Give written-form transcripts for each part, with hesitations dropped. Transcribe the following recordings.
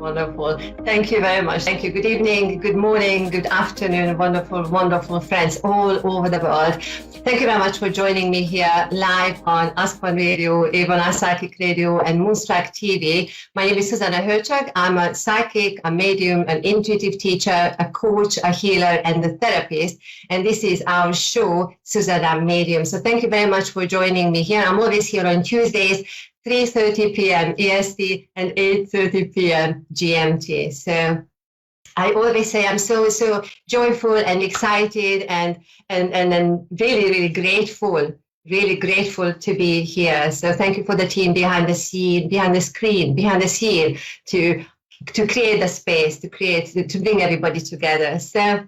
Wonderful. Thank you very much. Thank you. Good evening, good morning, good afternoon, wonderful, wonderful friends all over the world. Thank you very much for joining me here live on Ask1 Radio, A1R Psychic Radio, and Moonstrike TV. My name is Zsuzsanna Horcsog. I'm a psychic, a medium, an intuitive teacher, a coach, a healer, and a therapist. And this is our show, Zsuzsanna Medium. So thank you very much for joining me here. I'm always here on Tuesdays, 3:30 p.m. EST and 8:30 p.m. GMT. So I always say I'm so joyful and excited and really grateful to be here. So thank you for the team behind the scene to create the space, to bring everybody together. So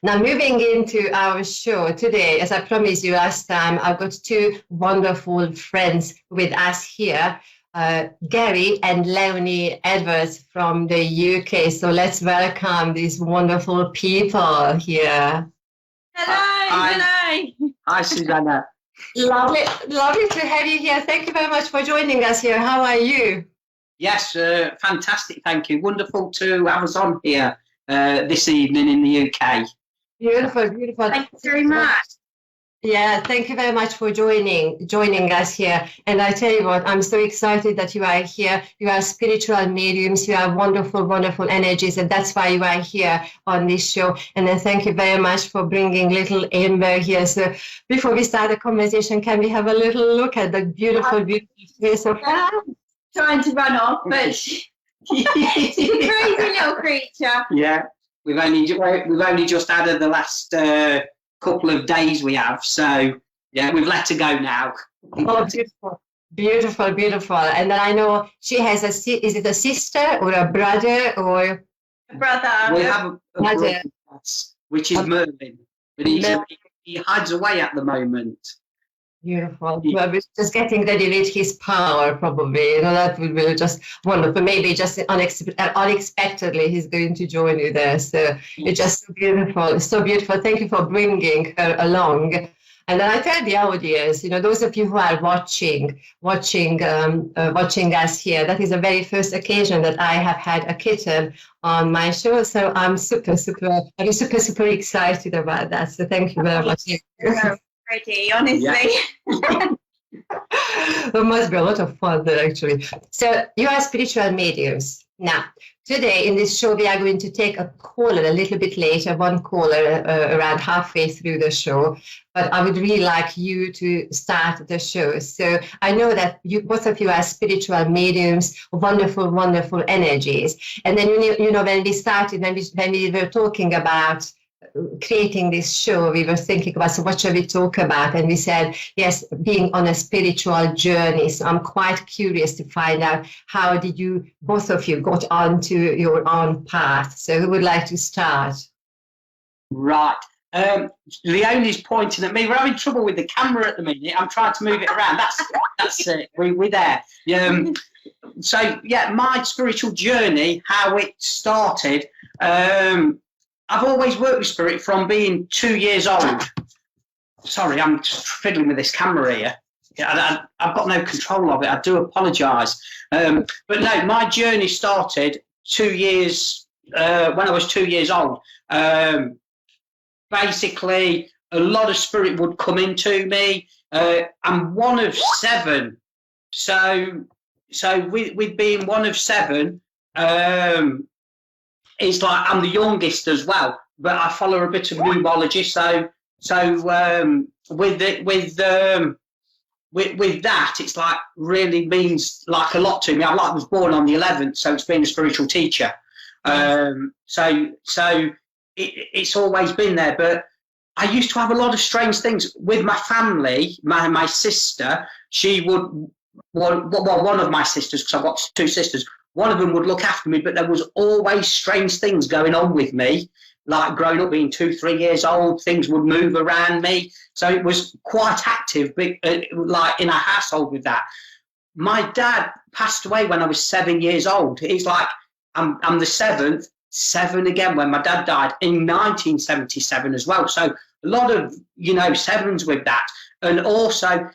now moving into our show today, as I promised you last time, I've got two wonderful friends with us here, Garry and Leone Edwards from the UK. So let's welcome these wonderful people here. Hello. Hi, Zsuzsanna. Lovely to have you here. Thank you very much for joining us here. How are you? Yes, fantastic. Thank you. Wonderful to have us on here this evening in the UK. Beautiful. Thank you very much. Yeah, thank you very much for joining us here. And I tell you what, I'm so excited that you are here. You are spiritual mediums. You are wonderful energies, and that's why you are here on this show. And then thank you very much for bringing little Amber here. So before we start the conversation, can we have a little look at the beautiful face of her? Trying to run off, but she's a crazy little creature. Yeah, we've only just added the last couple of days we have, so yeah, we've let her go now. Oh, beautiful. And then I know she has is it a sister or a brother or a brother? We have a brother, which is Merlin, but he hides away at the moment. Beautiful. Well, we're just getting ready with his power, probably. You know, that would be just wonderful. Maybe just unexpectedly he's going to join you there. So it's just so beautiful. So beautiful. Thank you for bringing her along. And then I tell the audience, you know, those of you who are watching us here, that is the very first occasion that I have had a kitten on my show. So I'm super excited about that. So thank you very much. Pretty, honestly. Yeah. There must be a lot of fun there, actually. So you are spiritual mediums. Now, today in this show, we are going to take a caller a little bit later, one caller around halfway through the show. But I would really like you to start the show. So I know that both of you are spiritual mediums, wonderful energies. And then, you know, when we started, when we were talking about creating this show, we were thinking about, so what shall we talk about? And we said, yes, being on a spiritual journey. So I'm quite curious to find out, how did you, both of you, got onto your own path? So who would like to start? Right. Leone's pointing at me. We're having trouble with the camera at the minute. I'm trying to move it around. That's it. We're there. So, yeah, my spiritual journey, how it started, I've always worked with spirit from being 2 years old. Sorry, I'm just fiddling with this camera here. I've got no control of it. I do apologise. But no, my journey started 2 years, when I was 2 years old. Basically, a lot of spirit would come into me. I'm one of seven. So with being one of seven, it's like I'm the youngest as well, but I follow a bit of numerology. So with that, it's like really means like a lot to me. I was born on the 11th, so it's been a spiritual teacher. So it's always been there. But I used to have a lot of strange things with my family. My sister, she would one of my sisters, because I've got two sisters. One of them would look after me, but there was always strange things going on with me. Like growing up, being 2-3 years old, things would move around me. So it was quite active, like in a household with that. My dad passed away when I was 7 years old. He's like, I'm the seventh, 7 again when my dad died in 1977 as well. So a lot of, sevens with that. And also,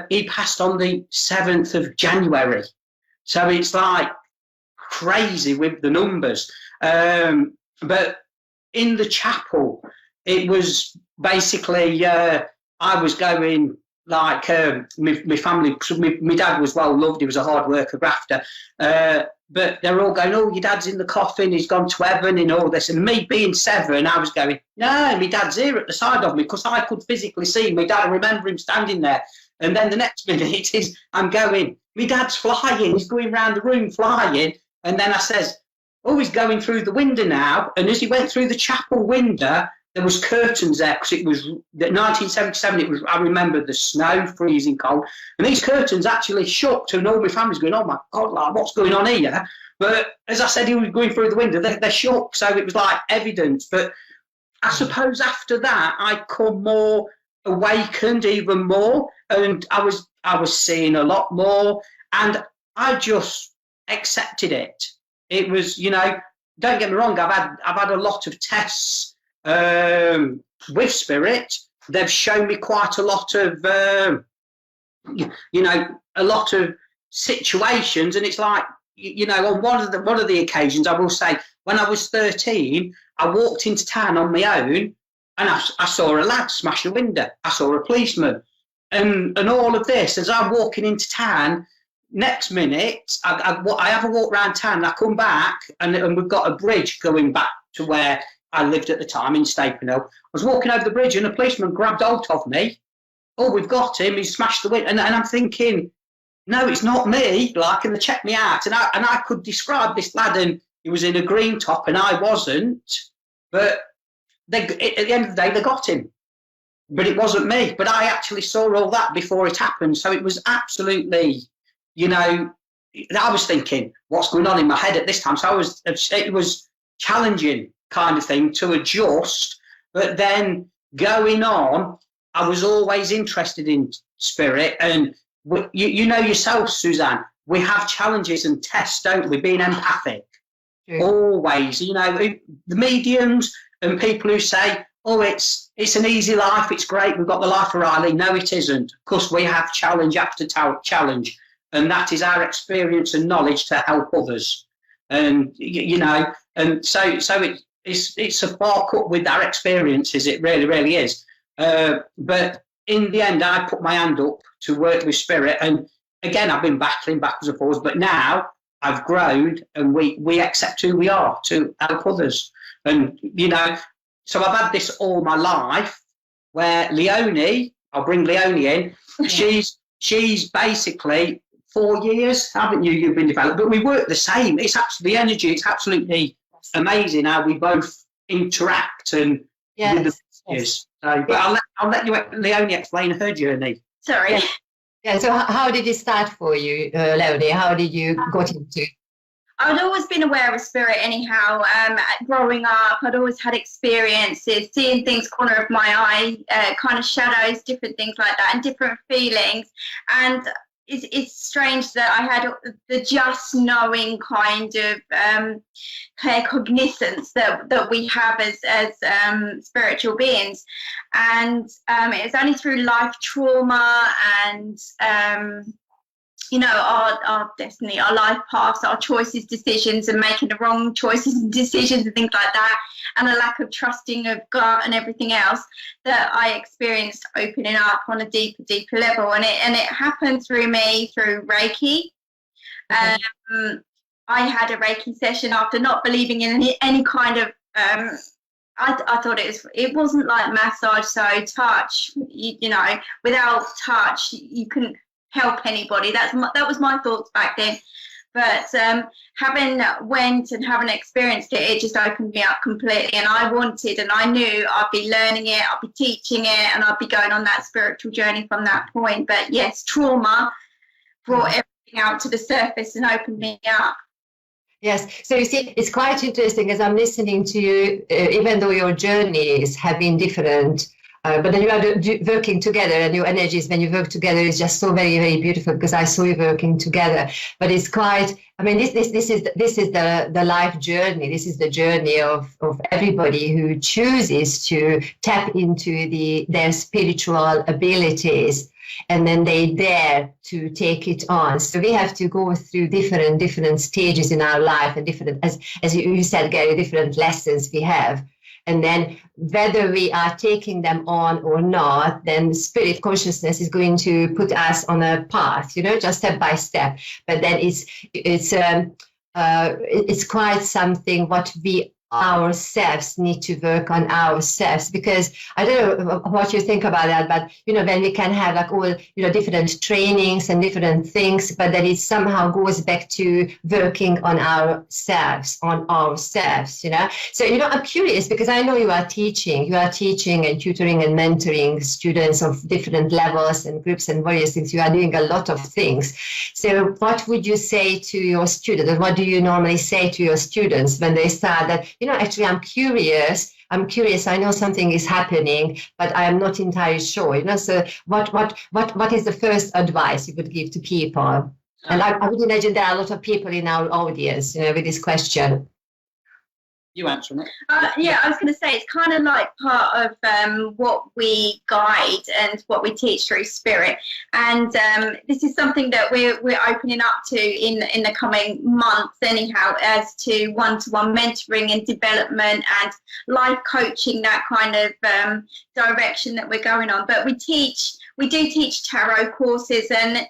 he passed on the 7th of January. So it's like crazy with the numbers. But in the chapel, it was basically, I was going like, my family, my dad was well loved, he was a hard worker, grafter, but they're all going, oh, your dad's in the coffin, he's gone to heaven and all this. And me being 7, I was going, no, my dad's here at the side of me, because I could physically see my dad. I remember him standing there. And then the next minute is, I'm going, my dad's flying, he's going round the room flying. And then I says, oh, he's going through the window now. And as he went through the chapel window, there was curtains there, because it was 1977. It was, I remember the snow, freezing cold, and these curtains actually shook, and all my family's going, "Oh my God, like, what's going on here?" But as I said, he was going through the window. They shook, so it was like evidence. But I suppose after that, I come more awakened, even more, and I was seeing a lot more, and I just accepted it. It was, you know, don't get me wrong. I've had a lot of tests. With spirit, they've shown me quite a lot of, you know, a lot of situations, and it's like, you know, on one of the occasions, I will say, when I was 13, I walked into town on my own, and I saw a lad smash a window. I saw a policeman, and all of this as I'm walking into town. Next minute, I have a walk around town, and I come back, and we've got a bridge going back to where I lived at the time in Stapenhill. I was walking over the bridge, and a policeman grabbed hold of me. Oh, we've got him. He smashed the window. And I'm thinking, no, it's not me. Like, and they checked me out. And I could describe this lad, and he was in a green top, and I wasn't. But at the end of the day, they got him. But it wasn't me. But I actually saw all that before it happened. So it was absolutely, you know, I was thinking, what's going on in my head at this time? So it was challenging kind of thing to adjust. But then going on, I was always interested in spirit. And you know yourself, Suzanne, we have challenges and tests, don't we? Being empathic. Yeah. Always, you know, the mediums and people who say, oh, it's an easy life, it's great, we've got the life of Riley. No, it isn't. Of course, we have challenge after challenge, and that is our experience and knowledge to help others. And, you know, and so it's a bark up with our experiences, it really, really is. But in the end, I put my hand up to work with spirit, and again, I've been battling backwards and forwards, but now I've grown, and we accept who we are to help others. And, you know, so I've had this all my life, where Leone, I'll bring Leone in, she's basically 4 years, haven't you? You've been developed, but we work the same. It's actually the energy, it's absolutely amazing how we both interact and with the messages. So, but I'll let you, Leone, explain her journey. Sorry. Yeah. So how did it start for you, Leone? How did you got into? I'd always been aware of spirit anyhow. Growing up, I'd always had experiences, seeing things corner of my eye, kind of shadows, different things like that, and different feelings. And it's strange that I had the just knowing kind of cognizance that we have as spiritual beings. And it was only through life trauma and you know, our destiny, our life paths, our choices, decisions, and making the wrong choices and decisions and things like that, and a lack of trusting of God and everything else, that I experienced opening up on a deeper level. And it happened through Reiki. I had a Reiki session after not believing in any kind of, I thought it wasn't like massage, so touch, you know, without touch, you couldn't help anybody. That was my thoughts back then. But having experienced it, it just opened me up completely. And I wanted, and I knew I'd be learning it, I'd be teaching it, and I'd be going on that spiritual journey from that point. But yes, trauma brought everything out to the surface and opened me up. Yes, so you see, it's quite interesting as I'm listening to you, even though your journeys have been different, but then you are working together, and your energies when you work together is just so very, very beautiful, because I saw you working together. But it's quite, I mean, this is the life journey. This is the journey of everybody who chooses to tap into their spiritual abilities. and then they dare to take it on. So we have to go through different stages in our life, and different, as you said, Garry, different lessons we have. And then whether we are taking them on or not, then spirit consciousness is going to put us on a path, just step by step. But then it's quite something what we ourselves need to work on ourselves, because I don't know what you think about that, but when we can have like all different trainings and different things, but then it somehow goes back to working on ourselves. So I'm curious, because I know you are teaching and tutoring and mentoring students of different levels and groups and various things. You are doing a lot of things. So what would you say to your students, and what do you normally say to your students when they start that, actually, I'm curious. I know something is happening, but I am not entirely sure. So what is the first advice you would give to people? And I would imagine there are a lot of people in our audience, with this question. You answer it. Yeah, I was going to say it's kind of like part of what we guide and what we teach through spirit, and this is something that we're opening up to in the coming months, anyhow, as to one-to-one mentoring and development and life coaching, that kind of direction that we're going on. But we do teach tarot courses, and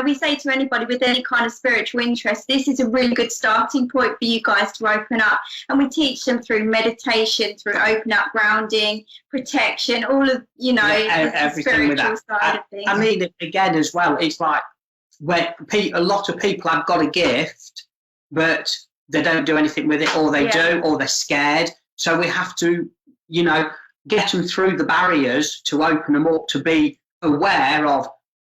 we say to anybody with any kind of spiritual interest, this is a really good starting point for you guys to open up. And we teach them through meditation, through open up grounding, protection, all of the spiritual side of things. I mean, again, as well, it's like when a lot of people have got a gift, but they don't do anything with it, or they do, or they're scared. So we have to, get them through the barriers to open them up to be aware of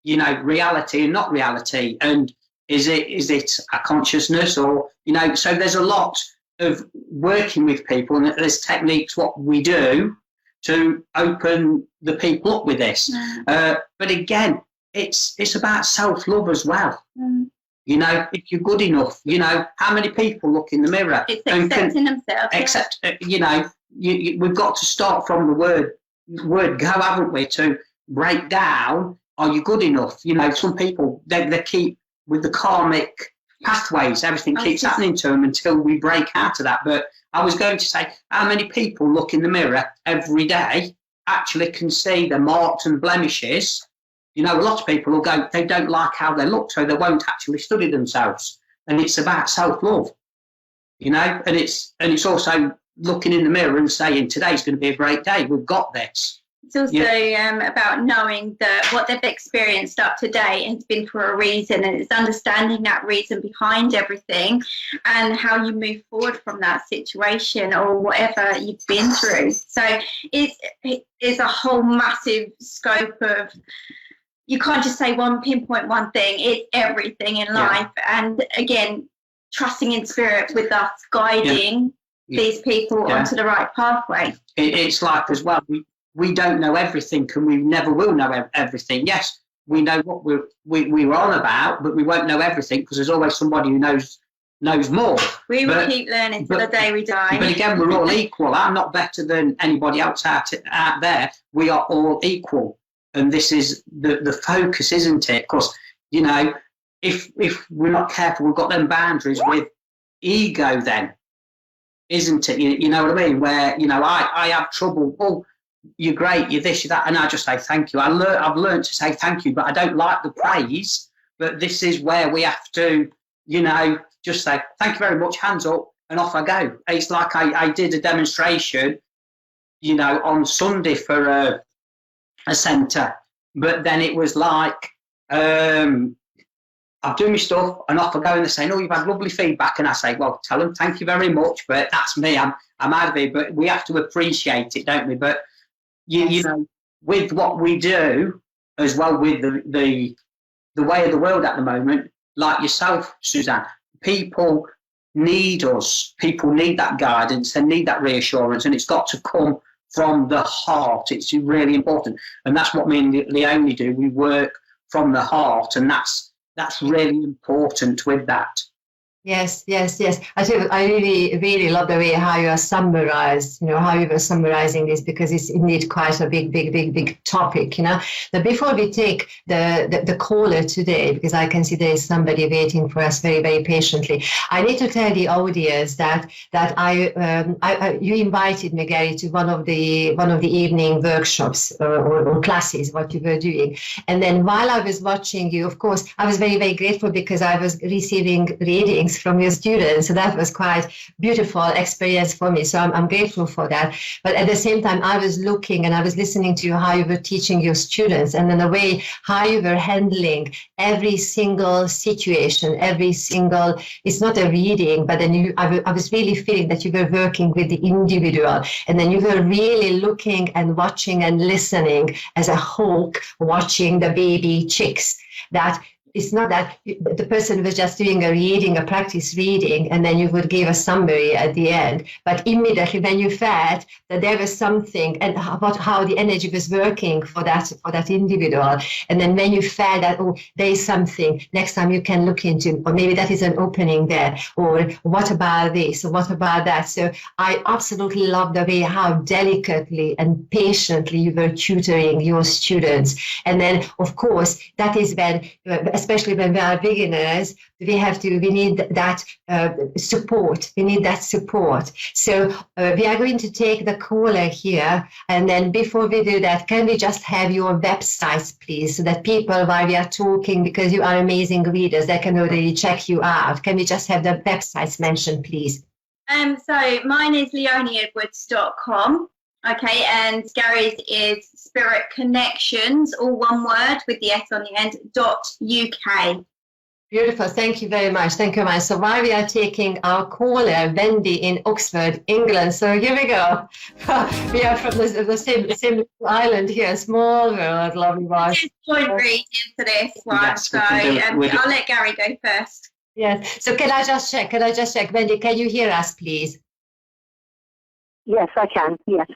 reality and not reality, and is it a consciousness, or so there's a lot of working with people, and there's techniques what we do to open the people up with this. But again, it's about self-love as well. If you're good enough, how many people look in the mirror, it's accepting themselves, we've got to start from the word go, haven't we, to break down, are you good enough? Some people, they keep with the karmic pathways, everything keeps happening to them until we break out of that. But I was going to say, how many people look in the mirror every day, actually can see the marks and blemishes? A lot of people will go, they don't like how they look, so they won't actually study themselves. And it's about self-love, and it's also looking in the mirror and saying, today's going to be a great day, we've got this. It's also about knowing that what they've experienced up to date has been for a reason, and it's understanding that reason behind everything and how you move forward from that situation or whatever you've been through. So it's a whole massive scope of, you can't just say pinpoint one thing, it's everything in life. And again, trusting in spirit with us guiding these people onto the right pathway. It's like, as well, we don't know everything, and we never will know everything. Yes, we know what we're on about, but we won't know everything, because there's always somebody who knows more. We will keep learning till the day we die. But again, we're all equal. I'm not better than anybody else out there. We are all equal, and this is the focus, isn't it? Because if we're not careful, we've got them boundaries with ego. Then, isn't it? You know what I mean? Where I have trouble. Oh, you're great, you're this, you're that, and I just say thank you. I've learned to say thank you, but I don't like the praise. But this is where we have to, just say thank you very much, hands up, and off I go. It's like I did a demonstration, on Sunday for a centre, but then it was like I've done my stuff and off I go, and they're saying, oh, you've had lovely feedback, and I say, well, tell them thank you very much, but that's me, I'm out of here. But we have to appreciate it, don't we? But with what we do as well, with the way of the world at the moment, like yourself, Zsuzsanna, people need us. People need that guidance. They need that reassurance, and it's got to come from the heart. It's really important, and that's what me and Leone do. We work from the heart, and that's really important with that. Yes, yes, yes. I really, really love the way how you are summarized, how you were summarizing this, because it's indeed quite a big topic, But before we take the caller today, because I can see there is somebody waiting for us very, very patiently, I need to tell the audience that you invited me, Garry, to one of the evening workshops or classes, what you were doing. And then while I was watching you, of course, I was very, very grateful because I was receiving readings from your students. So that was quite beautiful experience for me. So I'm grateful for that. But at the same time, I was looking and I was listening to how you were teaching your students, and then the way how you were handling every single situation, it's not a reading, but then I was really feeling that you were working with the individual, and then you were really looking and watching and listening as a hawk watching the baby chicks. That it's not that the person was just doing a practice reading, and then you would give a summary at the end. But immediately when you felt that there was something and about how the energy was working for that individual, and then when you felt that, oh, there is something, next time you can look into, or maybe that is an opening there, or what about this, or what about that. So I absolutely love the way how delicately and patiently you were tutoring your students. And then, of course, that is when, especially when we are beginners, we need that support. We need that support. So we are going to take the caller here. And then before we do that, can we just have your websites, please, so that people, while we are talking, because you are amazing readers, they can already check you out. Can we just have the websites mentioned, please? So mine is leoneedwards.com. Okay, and Garry's is Spirit Connections, all one word with the S on the end, .uk. Beautiful. Thank you very much. Thank you very much. So while we are taking our caller, Wendy in Oxford, England. So here we go. We are from the same island here, small world, lovely one. Point reading to this one. Yes, so I'll let Garry go first. Yes. So can I just check? Wendy, can you hear us, please? Yes, I can. Yes.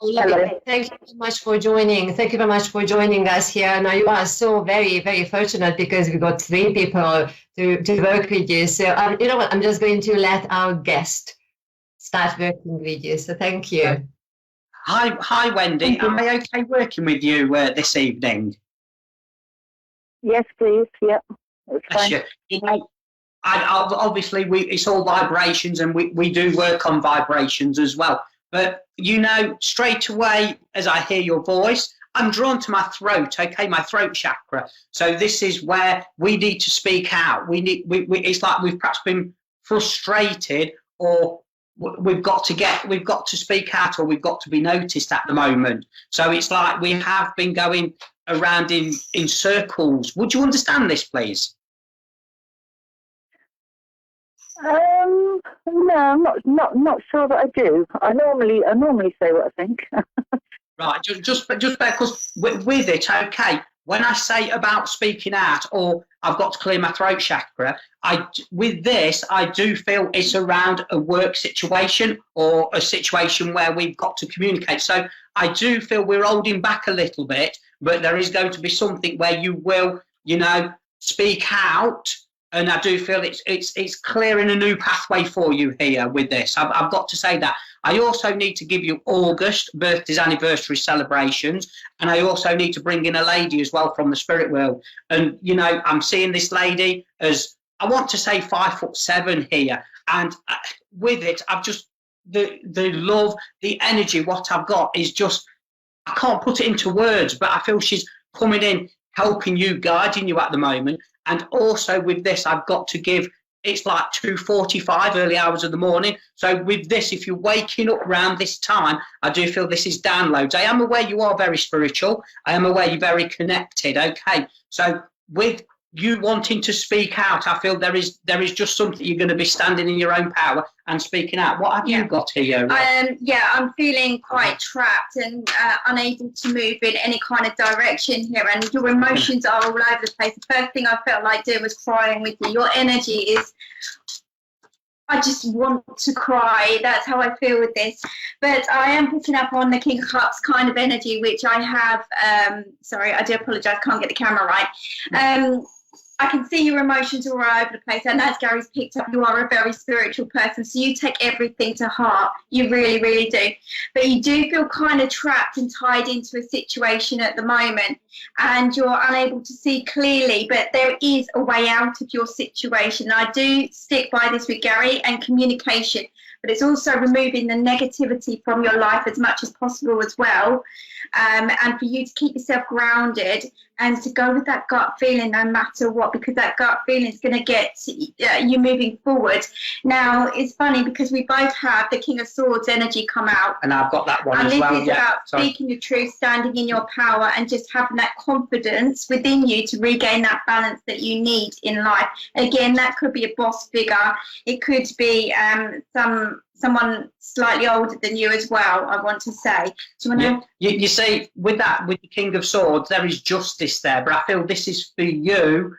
Hello. Thank you so much for joining. Thank you very much for joining us here. Now you are so very, very fortunate because we got 3 people to work with you. So you know what? I'm just going to let our guest start working with you. So thank you. Hi, Wendy. Am I okay working with you this evening? Yes, please. Yeah, it's fine. You know, obviously it's all vibrations, and we do work on vibrations as well. But, straight away, as I hear your voice, I'm drawn to my throat, okay, my throat chakra. So this is where we need to speak out. It's like we've perhaps been frustrated, or we've got to speak out, or we've got to be noticed at the moment. So it's like we have been going around in circles. Would you understand this, please? No, I'm not sure that I do. I normally say what I think. Right, just because with it, okay. When I say about speaking out, or I've got to clear my throat chakra, with this I do feel it's around a work situation or a situation where we've got to communicate. So I do feel we're holding back a little bit, but there is going to be something where you will, speak out. And I do feel it's clearing a new pathway for you here with this. I've got to say that. I also need to give you August birthdays, anniversary celebrations, and I also need to bring in a lady as well from the spirit world. And I'm seeing this lady as, I want to say, 5'7" here, and with it, I've just the love, the energy. What I've got is just, I can't put it into words, but I feel she's coming in, helping you, guiding you at the moment. And also with this, I've got to give, it's like 2:45, early hours of the morning. So with this, if you're waking up around this time, I do feel this is downloads. I am aware you are very spiritual. I am aware you're very connected. Okay. So with you wanting to speak out, I feel there is just something you're going to be standing in your own power and speaking out. What have you got here? I'm feeling quite trapped and unable to move in any kind of direction here, and your emotions are all over the place. The first thing I felt like doing was crying with you. Your energy is, I just want to cry. That's how I feel with this. But I am picking up on the King of Cups kind of energy, which I have, sorry, I do apologise, can't get the camera right. I can see your emotions all over the place, and as Gary's picked up, you are a very spiritual person, so you take everything to heart. You really, really do. But you do feel kind of trapped and tied into a situation at the moment, and you're unable to see clearly, but there is a way out of your situation. I do stick by this with Garry, and communication, but it's also removing the negativity from your life as much as possible as well. And for you to keep yourself grounded and to go with that gut feeling no matter what, because that gut feeling is going to get you moving forward. Now, it's funny because we both have the King of Swords energy come out. And I've got that one and as well. And this is about speaking your truth, standing in your power, and just having that confidence within you to regain that balance that you need in life. Again, that could be a boss figure. It could be someone slightly older than you as well, I want to say. So you see, with the King of Swords, there is justice there, but I feel this is for you,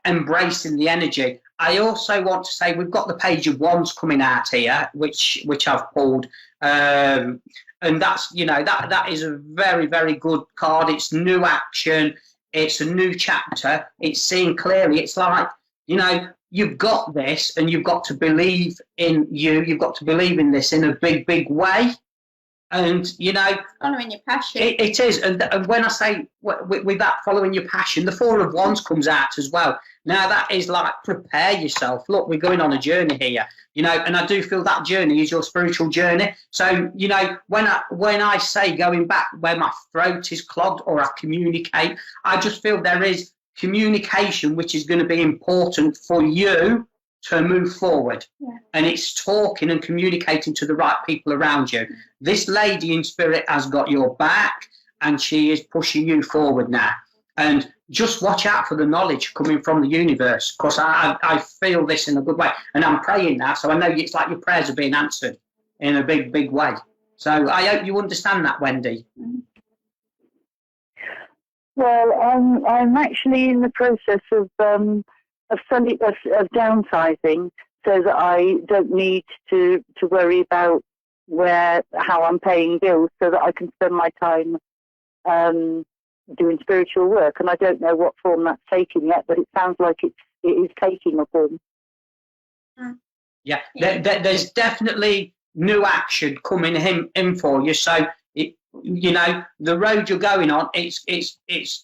embracing the energy. I also want to say we've got the Page of Wands coming out here, which I've pulled, and that's that is a very, very good card. It's new action, it's a new chapter, it's seeing clearly. It's like you've got this, and you've got to believe in you. You've got to believe in this in a big, big way. And, following your passion. It is. And when I say with that following your passion, the Four of Wands comes out as well. Now, that is like, prepare yourself. Look, we're going on a journey here, and I do feel that journey is your spiritual journey. So, when I say going back where my throat is clogged or I communicate, I just feel there is communication which is going to be important for you to move forward. And it's talking and communicating to the right people around you. This lady in spirit has got your back, and she is pushing you forward now. And just watch out for the knowledge coming from the universe, because I feel this in a good way, and I'm praying now, so I know it's like your prayers are being answered in a big, big way. So I hope you understand that, Wendy. Well, I'm actually in the process of downsizing, so that I don't need to worry about how I'm paying bills, so that I can spend my time doing spiritual work. And I don't know what form that's taking yet, but it sounds like it is taking a form. Yeah, there's definitely new action coming in for you. So the road you're going on, it's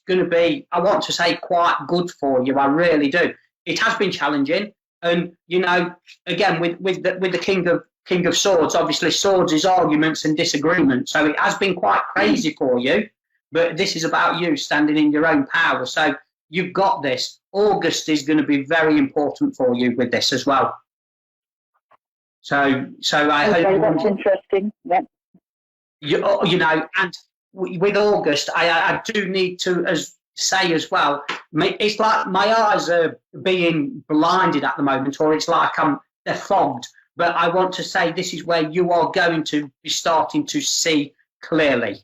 going to be, I want to say, quite good for you. I really do. It has been challenging, and again with the King of Swords, obviously swords is arguments and disagreements. So it has been quite crazy for you, but this is about you standing in your own power. So you've got this. August is going to be very important for you with this as well. So I hope that's interesting. Yeah. And with August, I do need to say as well, it's like my eyes are being blinded at the moment, or it's like they're fogged. But I want to say this is where you are going to be starting to see clearly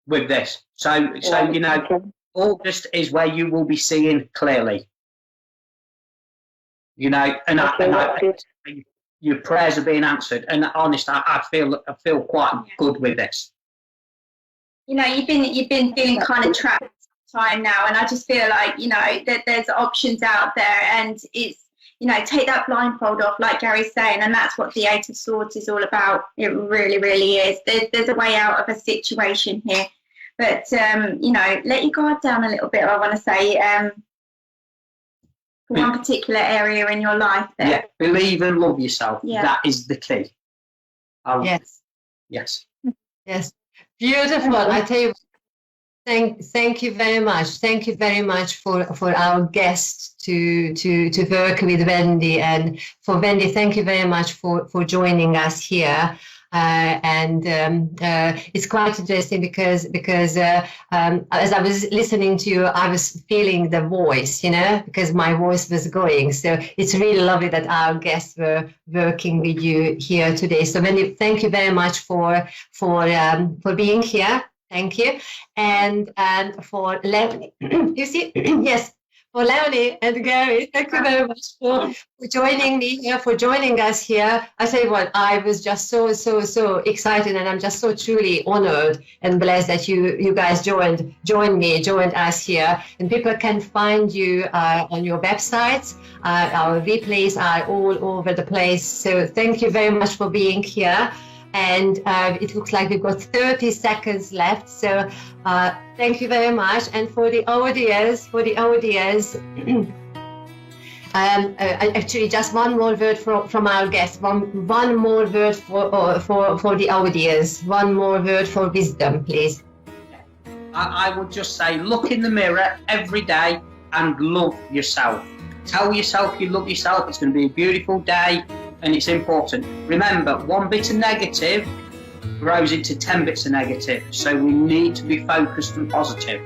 with this. So August is where you will be seeing clearly. Your prayers are being answered, and honest, I feel quite good with this. You've been feeling kind of trapped time now, and I just feel like that there's options out there, and it's take that blindfold off, like Gary's saying, and that's what the Eight of Swords is all about. It really, really is. There's a way out of a situation here, but let your guard down a little bit. I want to say. One particular area in your life there. Yeah, believe and love yourself. Yeah. That is the key. Yes. Yes. Beautiful. I tell you, thank you very much. Thank you very much for our guest to work with Wendy, and for Wendy, thank you very much for joining us here. It's quite interesting because as I was listening to you, I was feeling the voice, because my voice was going. So it's really lovely that our guests were working with you here today. So Wendy, thank you very much for being here. Thank you, and for letting you see yes. for Leone and Garry. Thank you very much for joining me here, for joining us here. I tell you what, I was just so excited, and I'm just so truly honored and blessed that you guys joined us here. And people can find you on your websites. Our replays are all over the place. So thank you very much for being here. And it looks like we've got 30 seconds left. So thank you very much. And for the audience, actually just one more word from our guest, one more word for the audience, one more word for wisdom, please. I would just say, look in the mirror every day and love yourself. Tell yourself you love yourself. It's going to be a beautiful day. And it's important. Remember, 1 bit of negative grows into 10 bits of negative. So we need to be focused and positive.